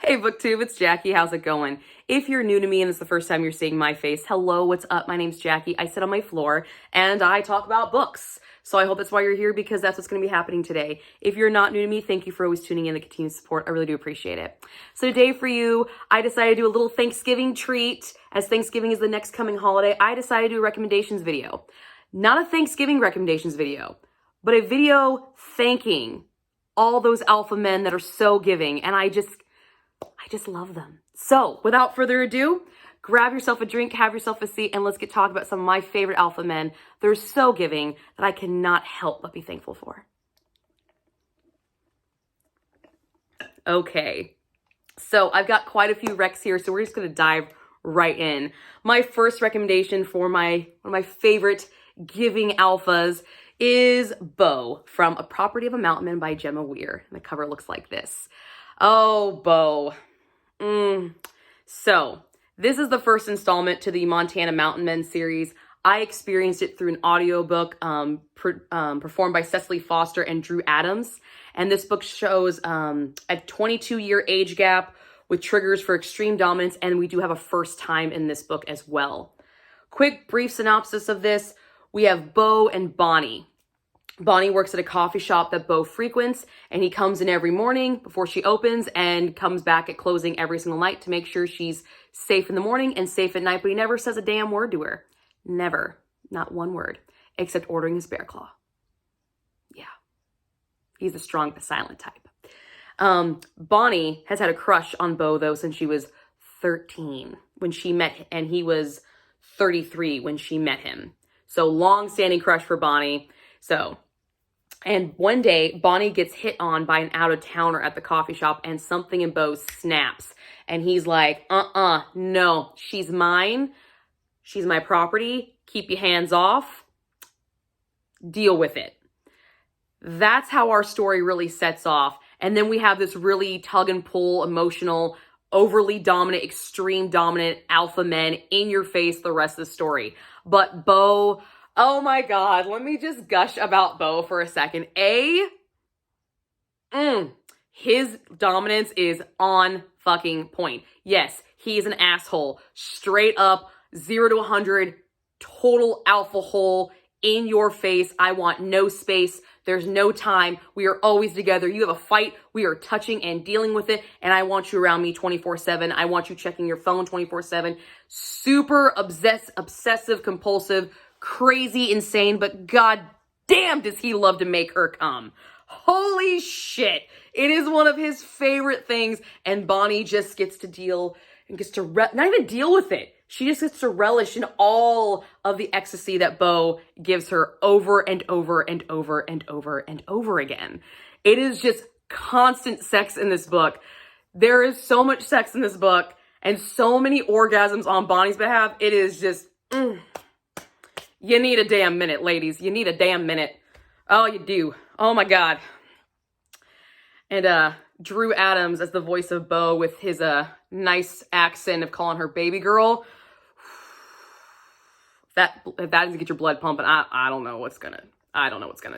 Hey BookTube, it's Jackie. How's it going? If you're new to me and it's the first time you're seeing my face, hello, what's up? My name's Jackie. I sit on my floor and I talk about books. So I hope that's why you're here, because that's what's going to be happening today. If you're not new to me, thank you for always tuning in and continued support. I really do appreciate it. So today for you, I decided to do a little Thanksgiving treat. As Thanksgiving is the next coming holiday, I decided to do a recommendations video. Not a Thanksgiving recommendations video, but a video thanking all those alpha men that are so giving. And I just love them. So without further ado, grab yourself a drink, have yourself a seat, and let's get talking about some of my favorite alpha men. They're so giving that I cannot help but be thankful for. Okay, so I've got quite a few recs here, so we're just gonna dive right in. My first recommendation for one of my favorite giving alphas is Bo from A Property of a Mountain Man by Gemma Weir. The cover looks like this. Oh, Bo. So this is the first installment to the Montana Mountain Men series. I experienced it through an audiobook performed by Cecily Foster and Drew Adams. And this book shows a 22-year age gap with triggers for extreme dominance. And we do have a first time in this book as well. Quick, brief synopsis of this. We have Bo and Bonnie. Bonnie works at a coffee shop that Bo frequents, and he comes in every morning before she opens and comes back at closing every single night to make sure she's safe in the morning and safe at night, but he never says a damn word to her. Never. Not one word. Except ordering his bear claw. Yeah. He's a strong but silent type. Bonnie has had a crush on Bo, though, since she was 13 when she met him, and he was 33 when she met him. So long-standing crush for Bonnie. And one day, Bonnie gets hit on by an out-of-towner at the coffee shop, and something in Bo snaps. And he's like, no, she's mine. She's my property. Keep your hands off. Deal with it. That's how our story really sets off. And then we have this really tug and pull, emotional, overly dominant, extreme dominant alpha men in your face the rest of the story. But Bo... oh my God, let me just gush about Bo for a second. His dominance is on fucking point. Yes, he is an asshole. Straight up, 0 to 100, total alpha hole in your face. I want no space. There's no time. We are always together. You have a fight. We are touching and dealing with it. And I want you around me 24/7. I want you checking your phone 24/7. Super obsessive, compulsive, crazy, insane, but god damn does he love to make her come. Holy shit. It is one of his favorite things, and Bonnie just gets to deal and gets to not even deal with it. She just gets to relish in all of the ecstasy that Bo gives her over and over and over and over and over again. It is just constant sex in this book. There is so much sex in this book and so many orgasms on Bonnie's behalf. It is just you need a damn minute, ladies. You need a damn minute. Oh, you do. Oh my God. And Drew Adams as the voice of Bo with his nice accent of calling her baby girl. If that doesn't get your blood pumping, I don't know what's gonna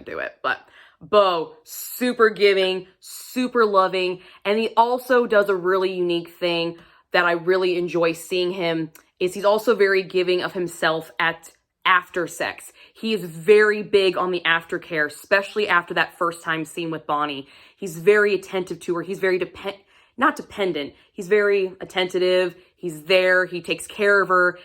do it. But Bo, super giving, super loving, and he also does a really unique thing that I really enjoy seeing him, is he's also very giving of himself after sex. He is very big on the aftercare, especially after that first time scene with Bonnie. He's very attentive to her. He's very not dependent. He's very attentive. He's there. He takes care of her.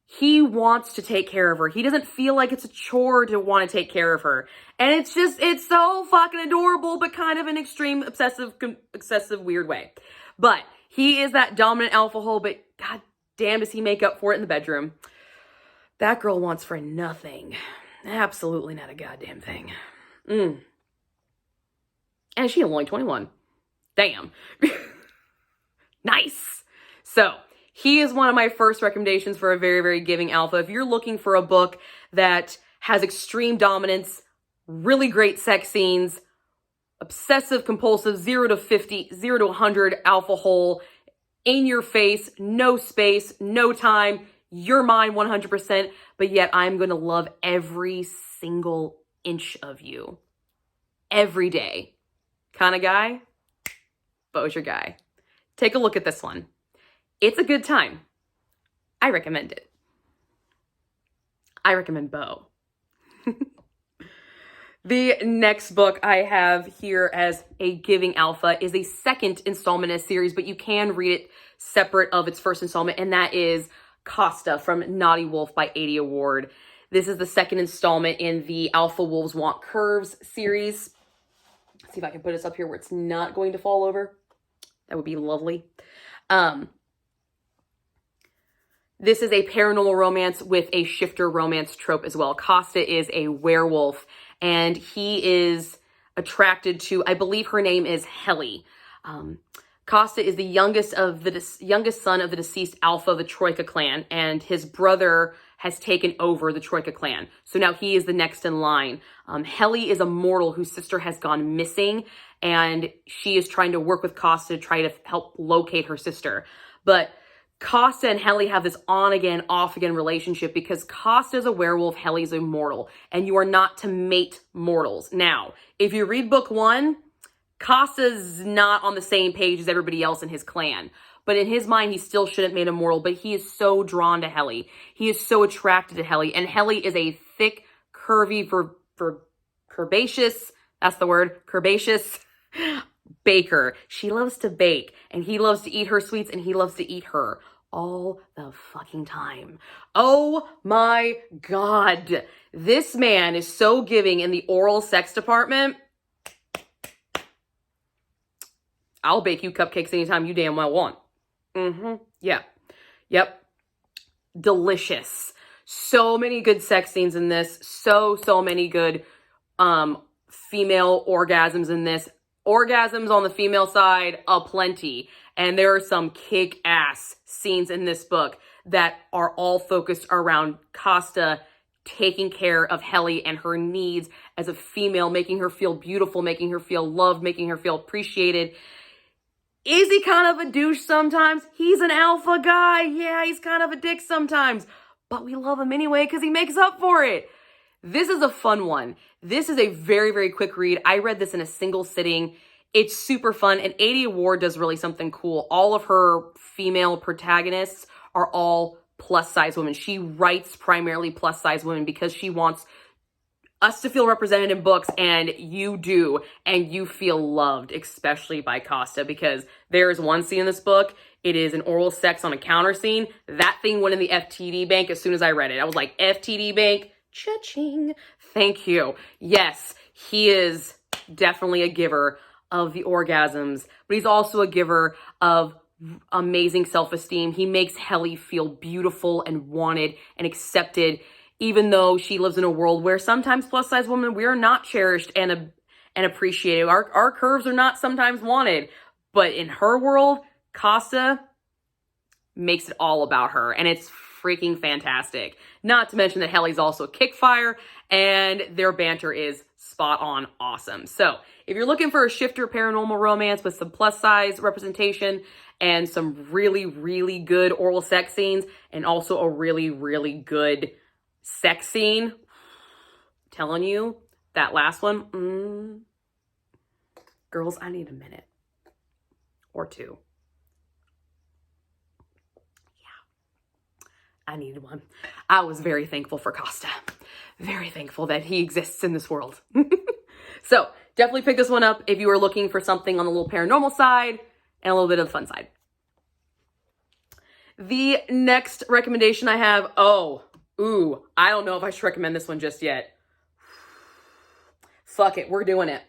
He wants to take care of her. He doesn't feel like it's a chore to want to take care of her. And it's so fucking adorable, but kind of an extreme, excessive, weird way. But he is that dominant alpha hole, but god damn does he make up for it in the bedroom. That girl wants for nothing. Absolutely not a goddamn thing. And she's only 21. Damn. Nice. So, he is one of my first recommendations for a very, very giving alpha. If you're looking for a book that has extreme dominance, really great sex scenes, obsessive compulsive, 0 to 50, 0 to 100 alpha hole, in your face, no space, no time, you're mine 100%, but yet I'm going to love every single inch of you. Every day. Kind of guy? Bo's your guy. take a look at this one. It's a good time. I recommend it. I recommend Bo. The next book I have here as a Giving Alpha is a second installment in a series, but you can read it separate of its first installment, and that is Costa from Naughty Wolf by A.D. Award. This is the second installment in the Alpha Wolves Want Curves series. Let's see if I can put this up here where it's not going to fall over. That would be lovely. This is a paranormal romance with a shifter romance trope as well. Costa is a werewolf, and he is attracted to, I believe her name is Helly. Costa is the youngest son of the deceased Alpha of the Troika clan, and his brother has taken over the Troika clan. So now he is the next in line. Helly is a mortal whose sister has gone missing, and she is trying to work with Costa to try to help locate her sister. But Costa and Helly have this on-again, off-again relationship because Costa is a werewolf, Helly's a mortal, and you are not to mate mortals. Now, if you read book 1, Costa's not on the same page as everybody else in his clan. But in his mind, he still shouldn't mate a mortal, but he is so drawn to Helly. He is so attracted to Helly, and Helly is a thick, curvy, curvaceous, that's the word, curvaceous baker. She loves to bake, and he loves to eat her sweets, and he loves to eat her all the fucking time. Oh my God. This man is so giving in the oral sex department. I'll bake you cupcakes anytime you damn well want. Yeah. Yep. Delicious. So many good sex scenes in this. So many good female orgasms in this. Orgasms on the female side, aplenty. And there are some kick-ass scenes in this book that are all focused around Costa taking care of Helly and her needs as a female, making her feel beautiful, making her feel loved, making her feel appreciated. Is he kind of a douche sometimes? He's an alpha guy. Yeah, he's kind of a dick sometimes. But we love him anyway because he makes up for it. This is a fun one. This is a very, very quick read. I read this in a single sitting. It's super fun. And A.D. Award does really something cool. All of her female protagonists are all plus-size women. She writes primarily plus-size women because she wants us to feel represented in books, and you do, and you feel loved, especially by Costa, because there is one scene in this book. It is an oral sex on a counter scene. That thing went in the FTD bank as soon as I read it. I was like, FTD bank, cha-ching. Thank you. Yes, he is definitely a giver of the orgasms, but he's also a giver of amazing self-esteem. He makes Helly feel beautiful and wanted and accepted, even though she lives in a world where sometimes plus-size women, we are not cherished and appreciated. Our curves are not sometimes wanted. But in her world, Costa makes it all about her. And it's freaking fantastic. Not to mention that Helly's also a kickfire, and their banter is spot on awesome. So if you're looking for a shifter paranormal romance with some plus-size representation and some really, really good oral sex scenes, and also a really, really good sex scene, telling you, that last one, girls, I need a minute or two. Yeah, I needed one. I was very thankful for Costa. Very thankful that he exists in this world. So definitely pick this one up if you are looking for something on the little paranormal side and a little bit of the fun side. The next recommendation I have, I don't know if I should recommend this one just yet. Fuck it, we're doing it.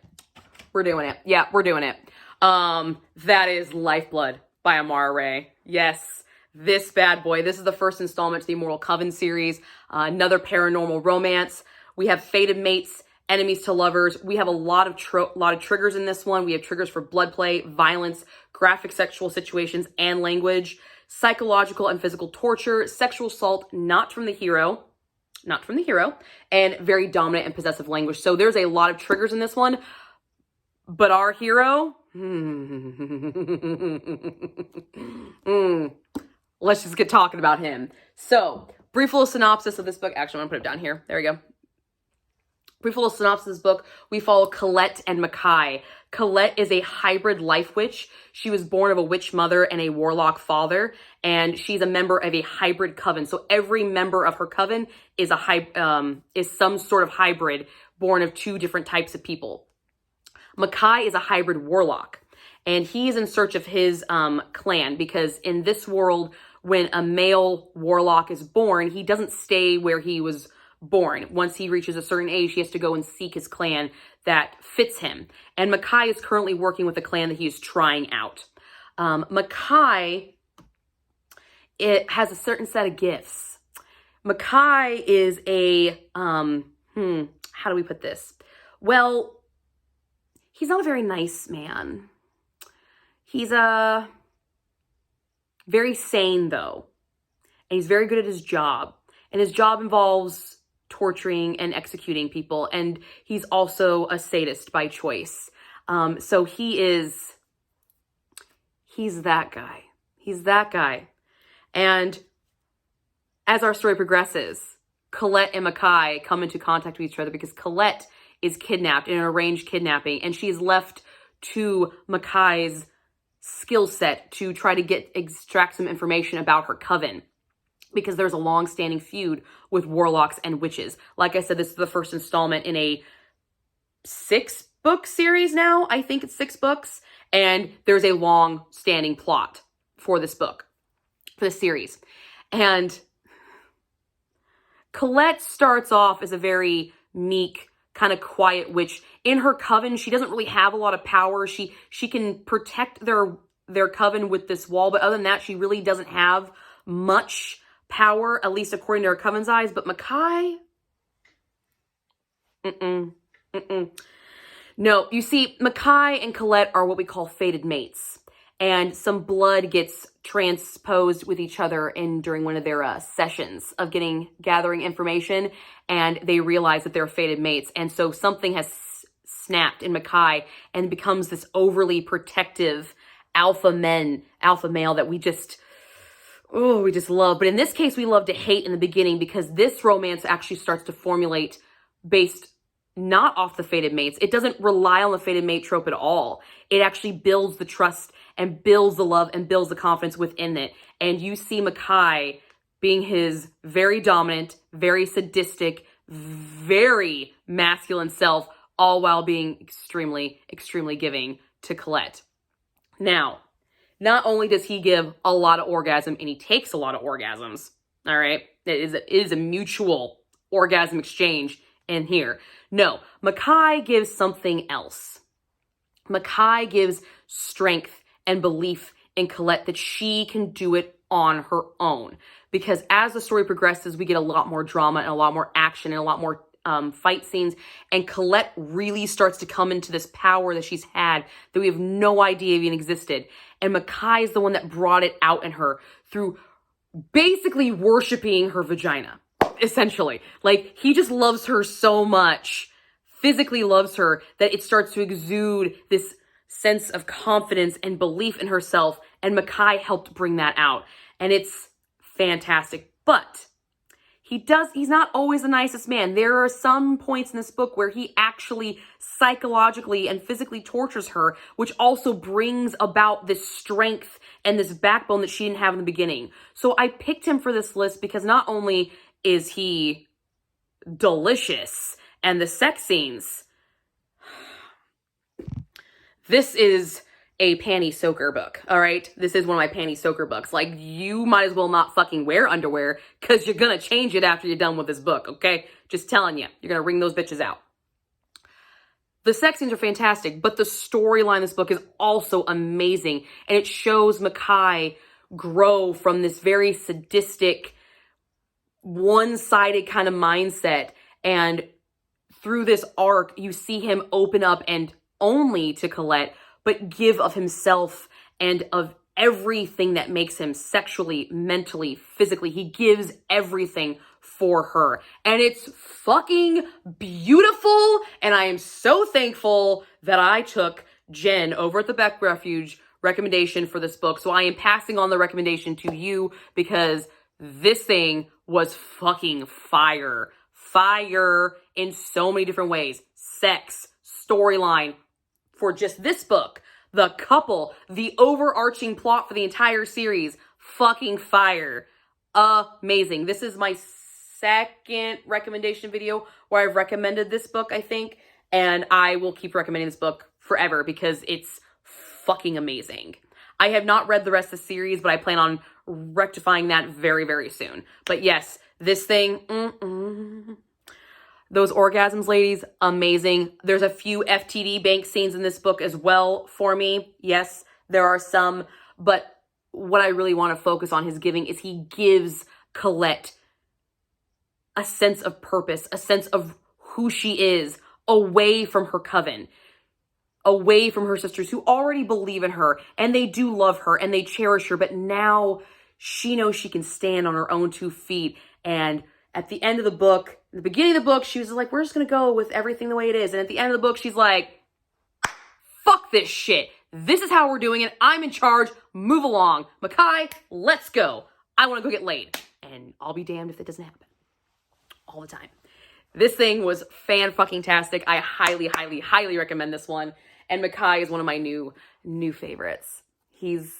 We're doing it. Yeah, we're doing it. That is Lifeblood by Amara Ray. Yes, this bad boy. This is the first installment to the Immortal Coven series. Another paranormal romance. We have fated mates, enemies to lovers. We have a lot of triggers in this one. We have triggers for blood play, violence, graphic sexual situations and language, psychological and physical torture, sexual assault, not from the hero, and very dominant and possessive language. So there's a lot of triggers in this one, but our hero, let's just get talking about him. So brief little synopsis of this book. Actually, I'm gonna put it down here. There we go. Brief little synopsis of this book. We follow Colette and Mackay. Colette is a hybrid life witch. She was born of a witch mother and a warlock father, and she's a member of a hybrid coven. So every member of her coven is is some sort of hybrid born of two different types of people. Mackay is a hybrid warlock, and he's in search of his clan, because in this world, when a male warlock is born, he doesn't stay where he was born. Once he reaches a certain age, he has to go and seek his clan that fits him. And Mackay is currently working with a clan that he is trying out. Mackay, it has a certain set of gifts. Mackay is a, how do we put this? Well, he's not a very nice man. He's very sane, though. And he's very good at his job. And his job involves torturing and executing people. And he's also a sadist by choice. So he's that guy. He's that guy. And as our story progresses, Colette and Mackay come into contact with each other because Colette is kidnapped in an arranged kidnapping, and she's left to Mackay's skill set to try to extract some information about her coven, because there's a long-standing feud with warlocks and witches. Like I said, this is the first installment in a 6-book series now. I think it's 6 books, and there's a long-standing plot for this book, for this series. And Colette starts off as a very meek, kind of quiet witch. In her coven, she doesn't really have a lot of power. She can protect their coven with this wall, but other than that, she really doesn't have much power, at least according to her coven's eyes. But Mackay, no. You see, Mackay and Colette are what we call fated mates, and some blood gets transposed with each other during one of their sessions of gathering information, and they realize that they're fated mates. And so something has snapped in Mackay and becomes this overly protective alpha male that we just love. But in this case, we love to hate in the beginning, because this romance actually starts to formulate based not off the fated mates. It doesn't rely on the fated mate trope at all. It actually builds the trust and builds the love and builds the confidence within it. And you see Mackay being his very dominant, very sadistic, very masculine self, all while being extremely, extremely giving to Colette. Now, not only does he give a lot of orgasm, and he takes a lot of orgasms, all right? It is a mutual orgasm exchange in here. No, Mackay gives something else. Mackay gives strength and belief in Colette that she can do it on her own. Because as the story progresses, we get a lot more drama and a lot more action and a lot more fight scenes. And Colette really starts to come into this power that she's had that we have no idea even existed. And Mackay is the one that brought it out in her through basically worshiping her vagina, essentially. Like, he just loves her so much, physically loves her, that it starts to exude this sense of confidence and belief in herself. And Mackay helped bring that out. And it's fantastic. But he's not always the nicest man. There are some points in this book where he actually psychologically and physically tortures her, which also brings about this strength and this backbone that she didn't have in the beginning. So I picked him for this list because not only is he delicious and the sex scenes, this is a panty soaker book, all right? This is one of my panty soaker books. Like, you might as well not fucking wear underwear, because you're gonna change it after you're done with this book, okay? Just telling you, you're gonna wring those bitches out. The sex scenes are fantastic, but the storyline in this book is also amazing, and it shows Mackay grow from this very sadistic, one-sided kind of mindset, and through this arc, you see him open up, and only to Colette, but give of himself and of everything that makes him sexually, mentally, physically. He gives everything for her. And it's fucking beautiful. And I am so thankful that I took Jen over at the Beck Refuge recommendation for this book. So I am passing on the recommendation to you, because this thing was fucking fire. Fire in so many different ways. Sex, storyline for just this book, the couple, the overarching plot for the entire series, fucking fire. Amazing. This is my second recommendation video where I've recommended this book, I think, and I will keep recommending this book forever because it's fucking amazing. I have not read the rest of the series, but I plan on rectifying that very, very soon. But yes, this thing, those orgasms, ladies, amazing. There's a few FTD bank scenes in this book as well for me. Yes, there are some, but what I really want to focus on his giving is he gives Colette a sense of purpose, a sense of who she is, away from her coven, away from her sisters who already believe in her and they do love her and they cherish her, but now she knows she can stand on her own 2 feet. And at the end of the book, in the beginning of the book, she was like, we're just going to go with everything the way it is. And at the end of the book, she's like, fuck this shit. This is how we're doing it. I'm in charge. Move along. Makai, let's go. I want to go get laid. And I'll be damned if it doesn't happen. All the time. This thing was fan-fucking-tastic. I highly, highly, highly recommend this one. And Makai is one of my new favorites. He's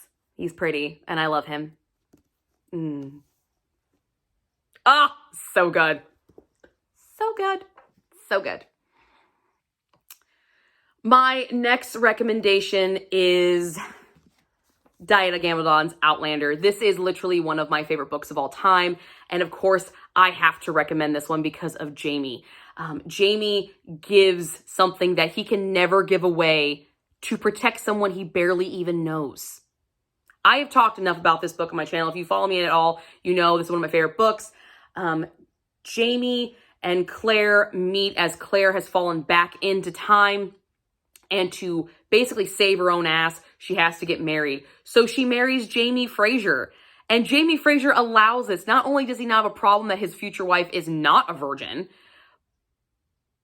pretty, and I love him. Ah, so good. So good. So good. My next recommendation is Diana Gabaldon's Outlander. This is literally one of my favorite books of all time. And of course, I have to recommend this one because of Jamie. Jamie gives something that he can never give away to protect someone he barely even knows. I have talked enough about this book on my channel. If you follow me at all, you know this is one of my favorite books. Jamie and Claire meet as Claire has fallen back into time. And to basically save her own ass, she has to get married. So she marries Jamie Fraser. And Jamie Fraser allows this. Not only does he not have a problem that his future wife is not a virgin,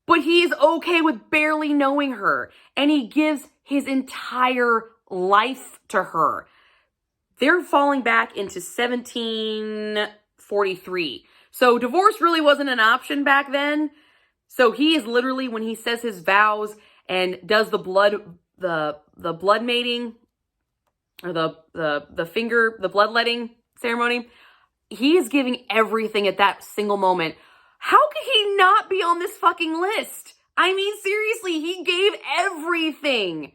but he is okay with barely knowing her. And he gives his entire life to her. They're falling back into 1743. So divorce really wasn't an option back then. So he is literally, when he says his vows and does the blood mating, or the bloodletting ceremony, he is giving everything at that single moment. How could he not be on this fucking list? I mean, seriously, he gave everything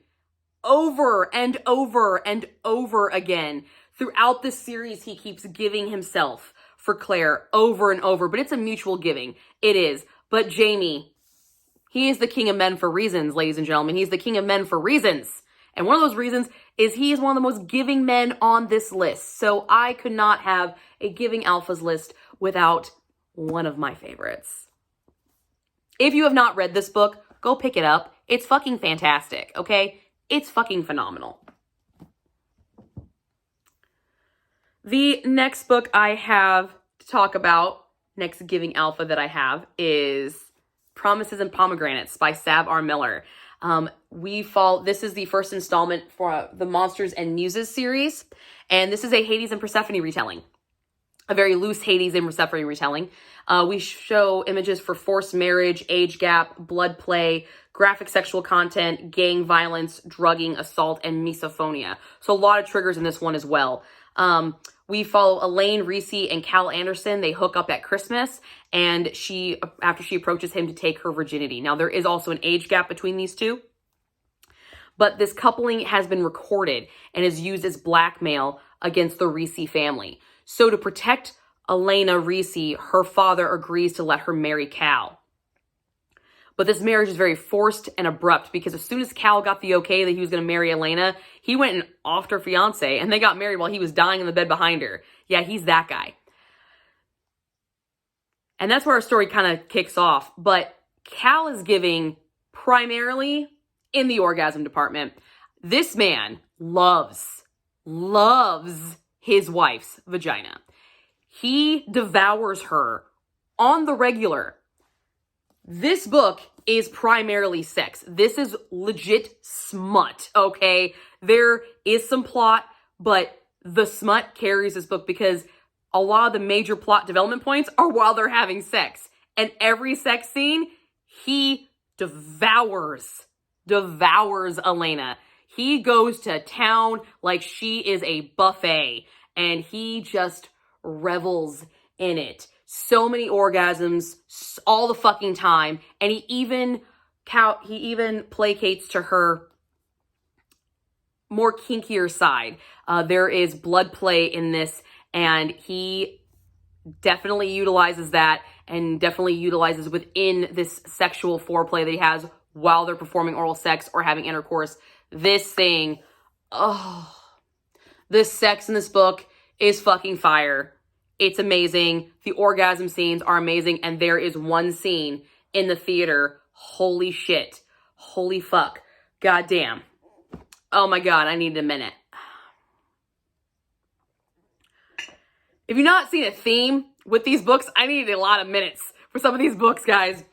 over and over and over again. Throughout this series, he keeps giving himself for Claire over and over, but it's a mutual giving. It is. But Jamie, he is the king of men for reasons, ladies and gentlemen. He's the king of men for reasons. And one of those reasons is he is one of the most giving men on this list. So I could not have a giving alphas list without one of my favorites. If you have not read this book, go pick it up. It's fucking fantastic, okay? It's fucking phenomenal. The next book I have to talk about, next giving alpha that I have, is Promises and Pomegranates by Sav R. Miller. This is the first installment for the Monsters and Muses series, and this is a Hades and Persephone retelling. A very loose Hades and Persephone retelling. We show images for forced marriage, age gap, blood play, graphic sexual content, gang violence, drugging, assault, and misophonia. So a lot of triggers in this one as well. We follow Elaine, Reese, and Cal Anderson. They hook up at Christmas, and after she approaches him to take her virginity. Now, there is also an age gap between these two, but this coupling has been recorded and is used as blackmail against the Reese family. So to protect Elena Reese, her father agrees to let her marry Cal. But this marriage is very forced and abrupt because as soon as Cal got the okay that he was going to marry Elena, he went and offed her fiance, and they got married while he was dying in the bed behind her. Yeah, he's that guy. And that's where our story kind of kicks off. But Cal is giving primarily in the orgasm department. This man loves his wife's vagina. He devours her on the regular. This book is primarily sex. This is legit smut, okay? There is some plot, but the smut carries this book because a lot of the major plot development points are while they're having sex. And every sex scene He devours Elena. He goes to town like she is a buffet, and he just revels in it. So many orgasms all the fucking time, and he even placates to her more kinkier side. There is blood play in this, and he definitely utilizes that, and definitely utilizes within this sexual foreplay that he has while they're performing oral sex or having intercourse. This thing, oh, the sex in this book is fucking fire. It's amazing. The orgasm scenes are amazing, and there is one scene in the theater. Holy shit. Holy fuck. Goddamn. Oh my God, I need a minute. If you've not seen a theme with these books, I need a lot of minutes for some of these books, guys,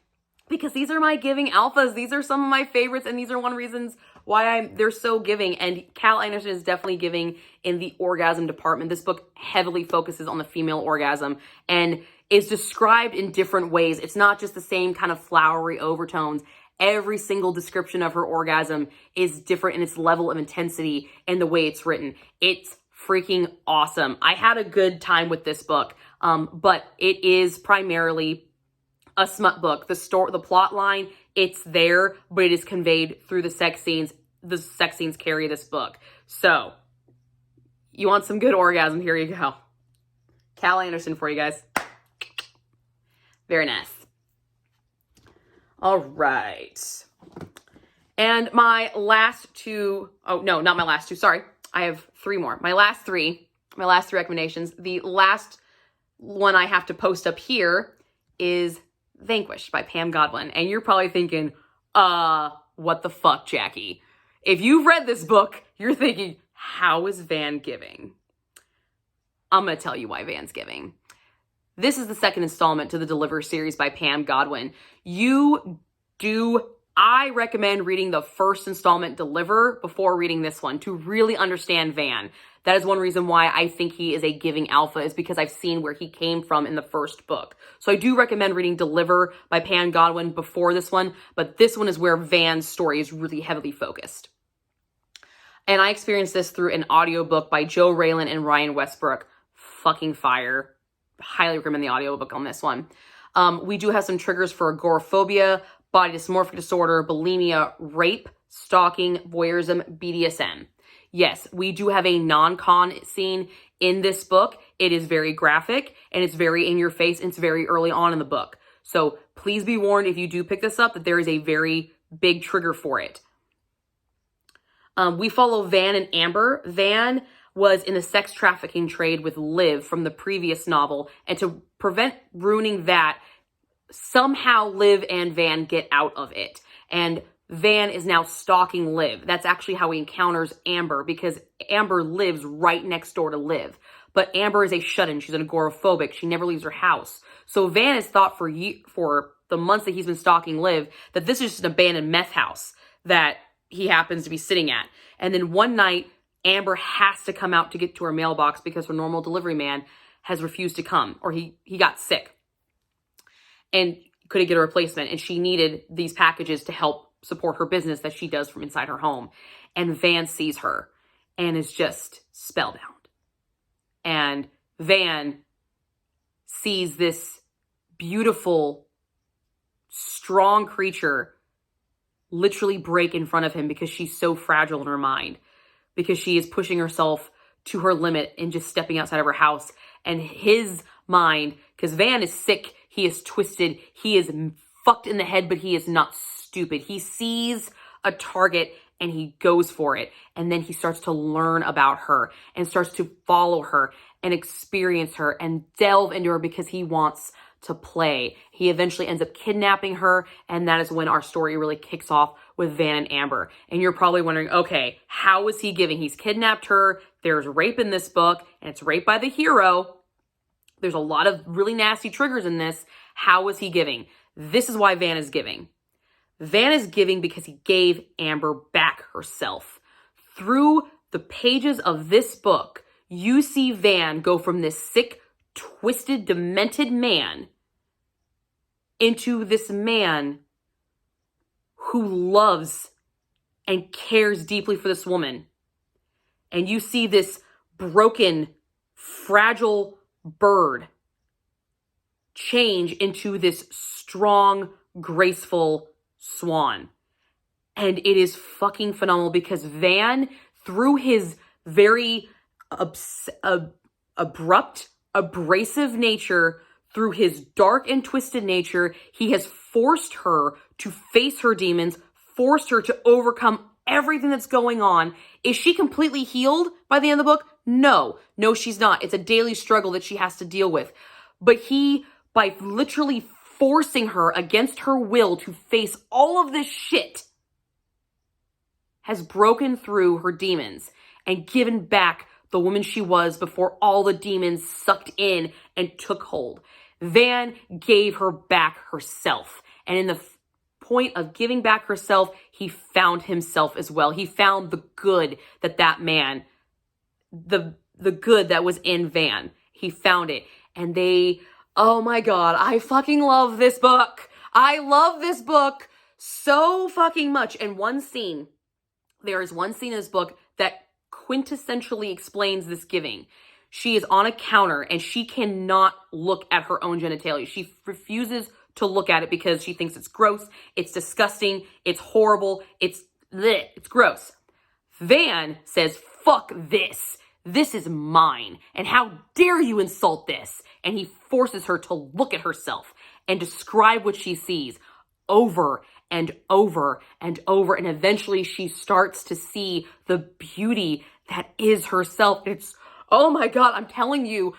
because these are my giving alphas. These are some of my favorites, and these are one reasons why they're so giving. And Cal Anderson is definitely giving in the orgasm department. This book heavily focuses on the female orgasm and is described in different ways. It's not just the same kind of flowery overtones. Every single description of her orgasm is different in its level of intensity and the way it's written. It's freaking awesome. I had a good time with this book, but it is primarily a smut book. The plot line, it's there, but it is conveyed through the sex scenes. The sex scenes carry this book. So, you want some good orgasm? Here you go. Cal Anderson for you guys. Very nice. All right. And my last two, oh no, not my last two, sorry. I have three more. My last three recommendations. The last one I have to post up here is Vanquished by Pam Godwin. And you're probably thinking, what the fuck, Jackie? If you've read this book, you're thinking, how is Van giving? I'm going to tell you why Van's giving. This is the second installment to the Deliver series by Pam Godwin. I recommend reading the first installment, Deliver, before reading this one to really understand Van. That is one reason why I think he is a giving alpha, is because I've seen where he came from in the first book. So I do recommend reading Deliver by Pam Godwin before this one, but this one is where Van's story is really heavily focused. And I experienced this through an audiobook by Joe Raylan and Ryan Westbrook. Fucking fire. Highly recommend the audiobook on this one. We do have some triggers for agoraphobia, body dysmorphic disorder, bulimia, rape, stalking, voyeurism, BDSM. Yes, we do have a non-con scene in this book. It is very graphic, and it's very in your face, and it's very early on in the book. So please be warned if you do pick this up that there is a very big trigger for it. We follow Van and Amber. Van was in the sex trafficking trade with Liv from the previous novel, and to prevent ruining that, somehow Liv and Van get out of it. And Van is now stalking Liv. That's actually how he encounters Amber, because Amber lives right next door to Liv. But Amber is a shut-in. She's an agoraphobic. She never leaves her house. So Van has thought for the months that he's been stalking Liv that this is just an abandoned meth house that he happens to be sitting at. And then one night, Amber has to come out to get to her mailbox because her normal delivery man has refused to come, or he got sick and couldn't get a replacement. And she needed these packages to help support her business that she does from inside her home. And Van sees her and is just spellbound. And Van sees this beautiful, strong creature literally break in front of him because she's so fragile in her mind, because she is pushing herself to her limit and just stepping outside of her house. And his mind, because Van is sick, he is twisted, he is fucked in the head, but he is not stupid. He sees a target and he goes for it. And then he starts to learn about her and starts to follow her and experience her and delve into her because he wants to play. He eventually ends up kidnapping her, and that is when our story really kicks off with Van and Amber. And you're probably wondering, okay, how is he giving? He's kidnapped her. There's rape in this book, and it's rape by the hero. There's a lot of really nasty triggers in this. How is he giving? This is why Van is giving. Van is giving because he gave Amber back herself. Through the pages of this book, you see Van go from this sick, twisted, demented man into this man who loves and cares deeply for this woman. And you see this broken, fragile bird change into this strong, graceful swan. And it is fucking phenomenal because Van, through his very abrupt, abrasive nature, through his dark and twisted nature, he has forced her to face her demons, forced her to overcome everything that's going on. Is she completely healed by the end of the book? No, she's not. It's a daily struggle that she has to deal with. But he, by literally forcing her against her will to face all of this shit, has broken through her demons and given back the woman she was before all the demons sucked in and took hold. Van gave her back herself. And in the point of giving back herself, he found himself as well. He found the good that man, the good that was in Van. He found it. And they, oh my God, I fucking love this book. I love this book so fucking much. And there is one scene in this book that quintessentially explains this giving. She is on a counter and she cannot look at her own genitalia. She refuses to look at it because she thinks it's gross, it's disgusting, it's horrible, it's bleh, it's gross. Van says, fuck this. This is mine. And how dare you insult this? And he forces her to look at herself and describe what she sees over and over and over. And eventually she starts to see the beauty that is herself. It's, oh my God, I'm telling you,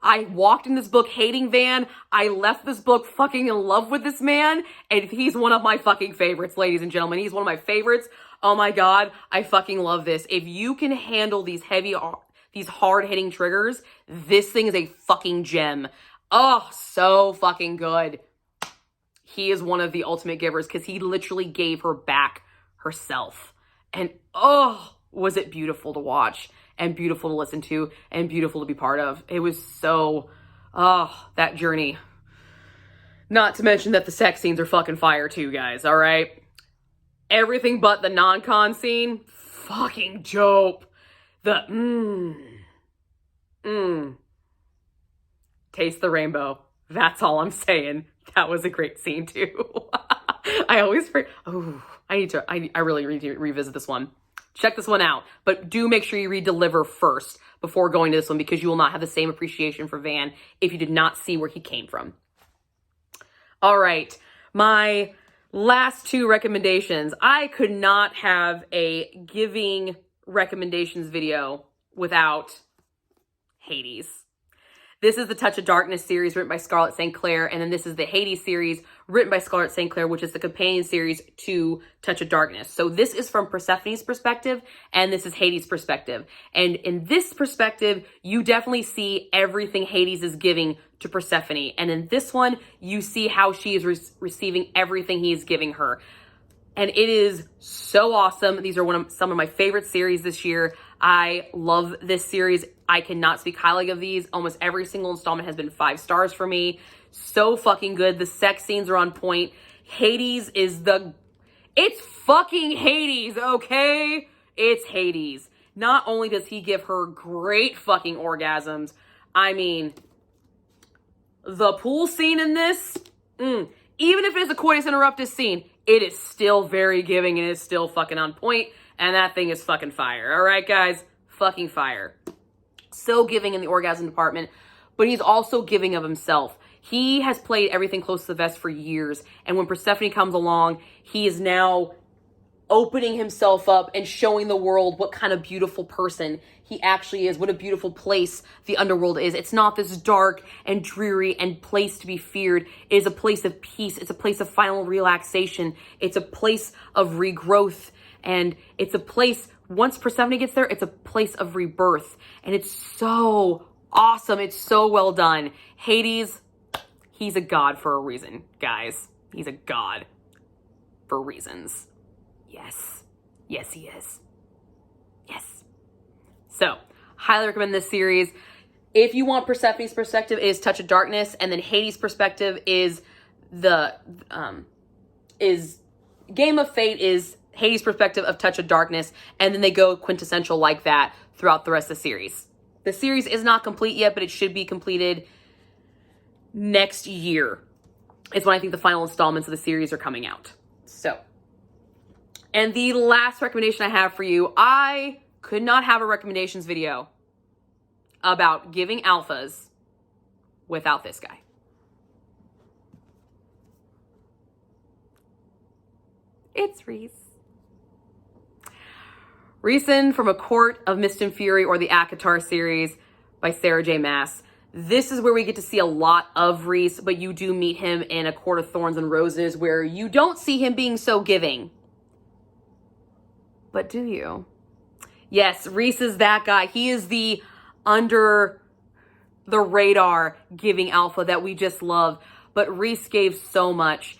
I walked in this book hating Van. I left this book fucking in love with this man. And he's one of my fucking favorites, ladies and gentlemen. He's one of my favorites. Oh my God, I fucking love this. If you can handle these hard-hitting triggers, this thing is a fucking gem. Oh, so fucking good. He is one of the ultimate givers because he literally gave her back herself. And oh, was it beautiful to watch and beautiful to listen to and beautiful to be part of. It was so, that journey. Not to mention that the sex scenes are fucking fire too, guys, all right? Everything but the non-con scene, fucking dope. The taste the rainbow. That's all I'm saying. That was a great scene too. I always forget. Oh, I really need to revisit this one. Check this one out, but do make sure you read Deliver first before going to this one because you will not have the same appreciation for Van if you did not see where he came from. All right, my last two recommendations. I could not have a giving recommendations video without Hades. This is the Touch of Darkness series written by Scarlett St. Clair, and then this is the Hades series written by Scarlett St. Clair, which is the companion series to Touch of Darkness. So this is from Persephone's perspective, and this is Hades' perspective. And in this perspective, you definitely see everything Hades is giving to Persephone. And in this one, you see how she is receiving everything he is giving her. And it is so awesome. These are some of my favorite series this year. I love this series. I cannot speak highly of these. Almost every single installment has been 5 stars for me. So fucking good. The sex scenes are on point. Hades is it's fucking Hades, okay? It's Hades. Not only does he give her great fucking orgasms, I mean, the pool scene in this, even if it is a coitus interruptus scene, it is still very giving and it is still fucking on point. And that thing is fucking fire. All right, guys? Fucking fire. So giving in the orgasm department, but he's also giving of himself. He has played everything close to the vest for years. And when Persephone comes along, he is now opening himself up and showing the world what kind of beautiful person he actually is, what a beautiful place the underworld is. It's not this dark and dreary and place to be feared. It is a place of peace. It's a place of final relaxation. It's a place of regrowth. And it's a place, once Persephone gets there, it's a place of rebirth. And it's so awesome. It's so well done. Hades, he's a god for a reason, guys. He's a god for reasons. Yes. Yes, he is. Yes. So, highly recommend this series. If you want Persephone's perspective, it is Touch of Darkness, and then Hades' perspective is Game of Fate is Hades' perspective of Touch of Darkness, and then they go quintessential like that throughout the rest of the series. The series is not complete yet, but it should be completed next year. It's when I think the final installments of the series are coming out. So, and the last recommendation I have for you, I could not have a recommendations video about giving alphas without this guy. It's Rhys. Rhys from A Court of Mist and Fury, or the ACOTAR series by Sarah J. Maas. This is where we get to see a lot of Rhys, but you do meet him in A Court of Thorns and Roses, where you don't see him being so giving. But do you? Yes, Rhys is that guy. He is the under the radar giving alpha that we just love. But Rhys gave so much.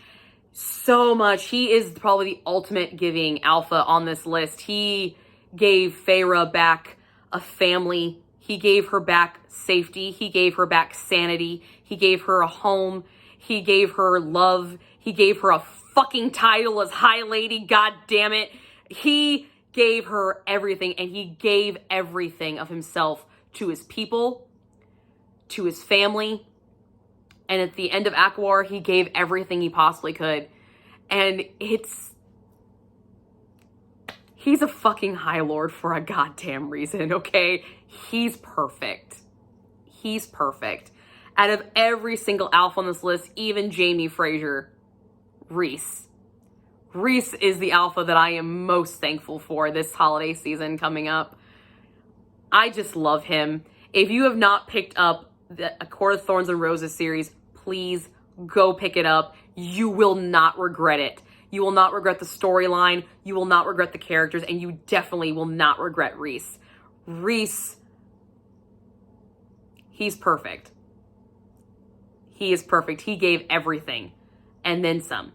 So much. He is probably the ultimate giving alpha on this list. He gave Feyre back a family. He gave her back safety. He gave her back sanity. He gave her a home. He gave her love. He gave her a fucking title as High Lady. God damn it. He gave her everything, and he gave everything of himself to his people, to his family. And at the end of ACOTAR, he gave everything he possibly could. And he's a fucking High Lord for a goddamn reason, okay? He's perfect. He's perfect. Out of every single alpha on this list, even Jaime Fraser, Rhys is the alpha that I am most thankful for this holiday season coming up. I just love him. If you have not picked up the A Court of Thorns and Roses series, please go pick it up. You will not regret it. You will not regret the storyline. You will not regret the characters, and you definitely will not regret Rhys. Rhys, he's perfect. He is perfect. He gave everything, and then some.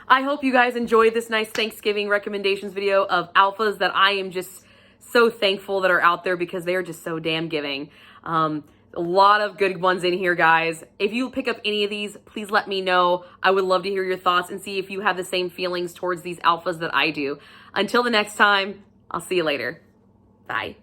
I hope you guys enjoyed this nice Thanksgiving recommendations video of alphas that I am just so thankful that are out there, because they are just so damn giving. A lot of good ones in here, guys. If you pick up any of these, please let me know. I would love to hear your thoughts and see if you have the same feelings towards these alphas that I do. Until the next time, I'll see you later. Bye.